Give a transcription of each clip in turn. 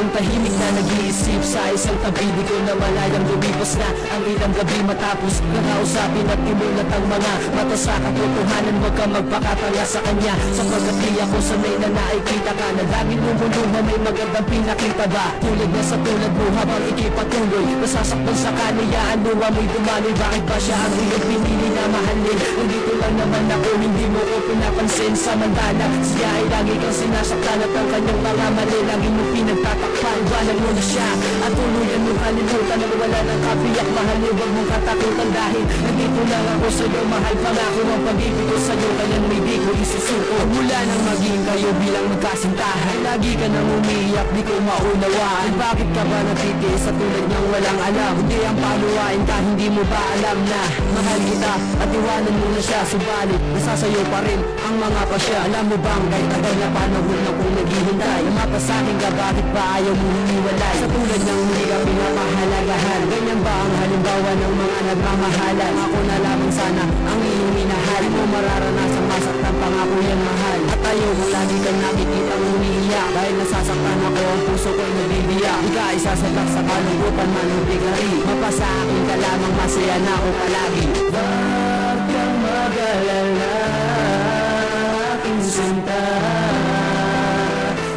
Habang tahimik na nag-iisip sa isang tabi, di ko na malayang lumipos na ang ilang gabi matapos nakausapin at imulat ang mga mata sa katotohanan. Huwag ka magpakatanga sa kanya, sapagkat di ako sanay na nakikita ka na laging lumuluha, may magandang pinakita ba? Tulad na sa tulad mo habang ikipatuloy, nasasaktan sa kaniyaan, luwa mo'y dumaloy. Bakit ba siya ang iyong pinili na mahalin? Nandito lang naman ako, hindi mo ko pinapansin. Samantala siya ay lagi kang sinasaktan at ang kanyang mga mali lagi mo pinagtatakpan. Iwanan mo na siya at tuluyan mo kalimutan ang wala ng kapiyak. Mahalin, huwag mong katakutan dahil nandito lang ako sa'yo. Mahal pangako ang pag-ibig ko sa'yo, kailan may di ko isusuko. Mula nang maging kayo bilang magkasintahan, lagi ka nang umiiyak, di ko maunawaan. Bakit ka ba natitiis sa tulad niyang walang alam? Hindi ang paluwain ka, hindi mo ba alam na mahal kita at iwanan mo na siya? Subalit nasasayo pa rin ang mga pasya. Alam mo bang kahit tagal na panahon na kung naghihintay, mapasakin ka, bakit ba ayaw mo hiniwalay? Sa tulad ng hindi ka pinapahalagahan, ganyan ba ang halimbawa ng mga nagmamahalan? Ako na lamang sana ang iyong minahal, mo mararanasan masaktan, pangako yan mahal. At ayaw mo lagi kang nakikita umiiyak, dahil nasasaktan ako, ang puso ko'y nabibiyak. Di ka isasatak sa kalungkutan man o bigari, mapasa akin ka lamang, masaya na ako palagi. Huwag kang mag-alala, aking sinta,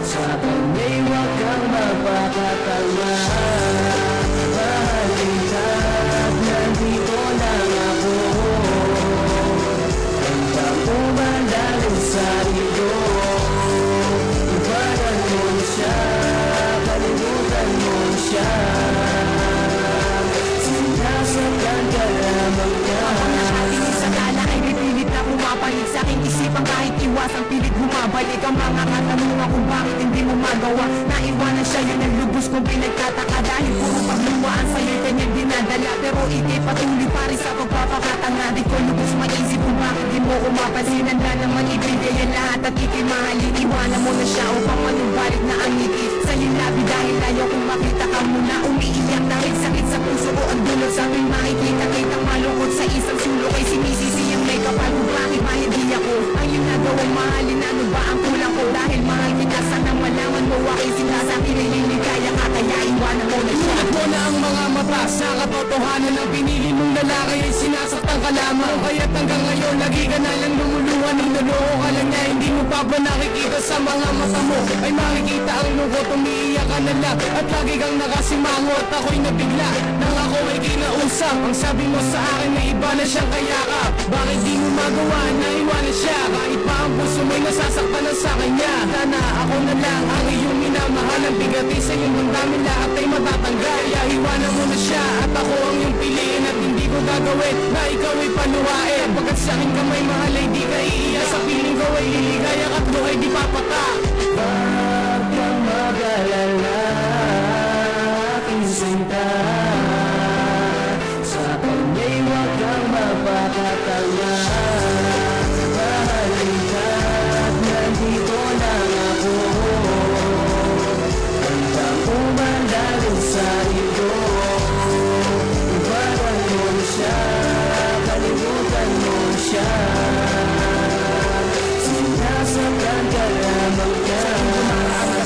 sa kanya'y huwag kang magpakatalma. Mahalin ka at nandito lang ako, handa ko mandaling sa iyo. Iwanan mo na siya, kalimutan mo na siya, sinasaktan ka lamang niya. Ako na ating sa kala ay pipilit na pumapalit sa aking isipan, kahit iwasang pilit bumabalik ang mga katanungan kung bakit hindi mo magawa. Naiwanan siya, yun ang lubos kong pinagtataka, dahil puro pagluwaan sa'yo'y kanyang dinadala. Pero ikay patuloy pa rin sa pagpapakatanga, di ko lubos maisip kung bakit di mo umapansin. Handa naman ibigay ang lahat at ikay mahalin. Iwanan mo na siya upang manumbalik na ang ngiti sa lilabi, dahil ayaw kong makita ka muna umiiyak, dahil sakit sa puso ko ang dulot sa aking makikita. Kitang malungkot sa isang sulok ay sinisisi ang may kapal kung bakit ba hindi ako ang iyong nagawang mahalin. Ano ba ang kulang ko? Dahil mahal kita, sana malaman mo aking sinasabi na liligaya ka, kaya iwanan mo na siya. At mo na ang mga mata sa katotohanan, ang pinili mong lalaki ay sinasaktan ka lamang. Kaya't hanggang ngayon lagi ka na lang lumuluha, niloloko ka lang niya. Hindi mo pa ba nakikita sa mga mata mo ay makikita ang lungkot, umiiyak ka na lang at lagi kang nakasimango. At ako'y nabigla nang ako ay kinausap, ang sabi mo sa akin na iba na siyang kayakap. Bakit di mo magawa na iwanan siya, kahit pa ang puso mo'y nasasaktan na sa kanya? Sana ako na lang ang iyong minamahal, ang bigati sa iyong damdamin lahat ay matatanggal. Kaya iwanan mo na siya at ako ang iyong piliin, at hindi ko gagawin na ikaw ay paluwain. Pagkat sa akin ka may mahal ay di ka iiyak, sa piling ko ay liligaya at buhay di papata. Huwag kang mag-alala, aking sinta, sa kanya'y huwag kang mapakatalma. Mahalin ka at nandito lang ako, handa ko mandaling sa iyo. Iwanan mo na siya, kalimutan mo na siya, sinasaktan ka lamang niya.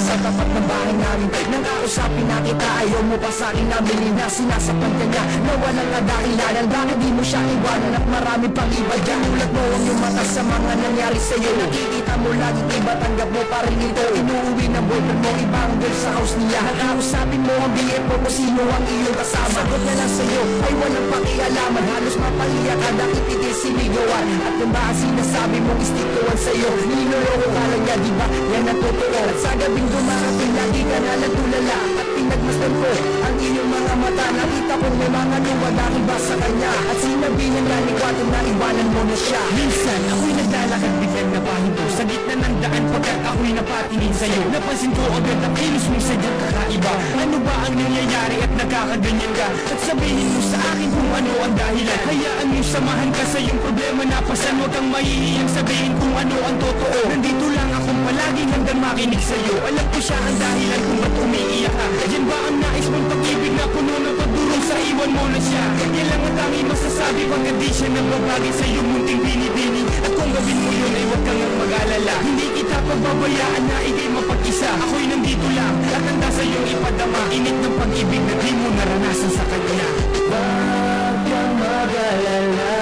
Sa tapat ng bahay namin, nakausapin na kita, ayaw mo pa sa akin nabili na sinasaktan ka niya na walang kadahilanan. Bakit di mo siya iwanan at marami pang iba dyan? Ulat mo ang iyong mata sa mga nangyari sa'yo, nakikita mo lagi iba, tanggap mo pa rin ito. Inuuwi ng boyfriend mo ibang girl sa house niya, nakausapin mo ang BF mo kung sino ang iyong kasama. Sagot na lang sa'yo ay walang pakialaman, halos mapaiyak ka dahil itigil sinigawan. At kung ba ang sinasabi mong istikuan sa'yo, niloloko ka lang niya, diba? Yan ang totoo. At sa gabing dumarating lagi ka na nagtulala, at pinagmasdan ko ang iyong mga mata, nakita kong may mga luwa dahil ba sa kanya. At sinabi niya nga ni Kwato na iwanan mo na siya. Minsan ako'y naglalakad biglang napahinto sa gitna ng daan, pagkat ako'y napatingin sa'yo, napansin ko agad ang kilos mong sadyang kakaiba. Ano ba ang nangyayari at nagkakaganyan ka? At sabihin mo sa akin kung ano ang dahilan. Hayaan mo samahan ka sa iyong problema, napasan, huwag kang mahihiyang sabihin kung ano ang totoo. Nandito lang akong palaging hanggang makinig sa'yo. Alam ko siya ang dahilan kung ba't umiiyak ka. Yan ba ang nais mong pag-ibig na puno ng pagdurong sa iwan mo na siya? Yan lang ang tanging masasabi pagkat di siya nagbabagay sa iyong munting binibini. At kung gawin mo yun ay huwag kang mag-alala, hindi kita pagbabayaan na ikay mapag-isa. Ako'y nandito lang At handa sa'yong ipadama init ng pag-ibig na di mo naranasan sa kanya. Huwag kang mag-alala,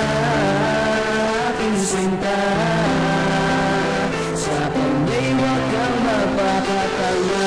aking sinta. Sa kanya'y huwag kang mapakatanga.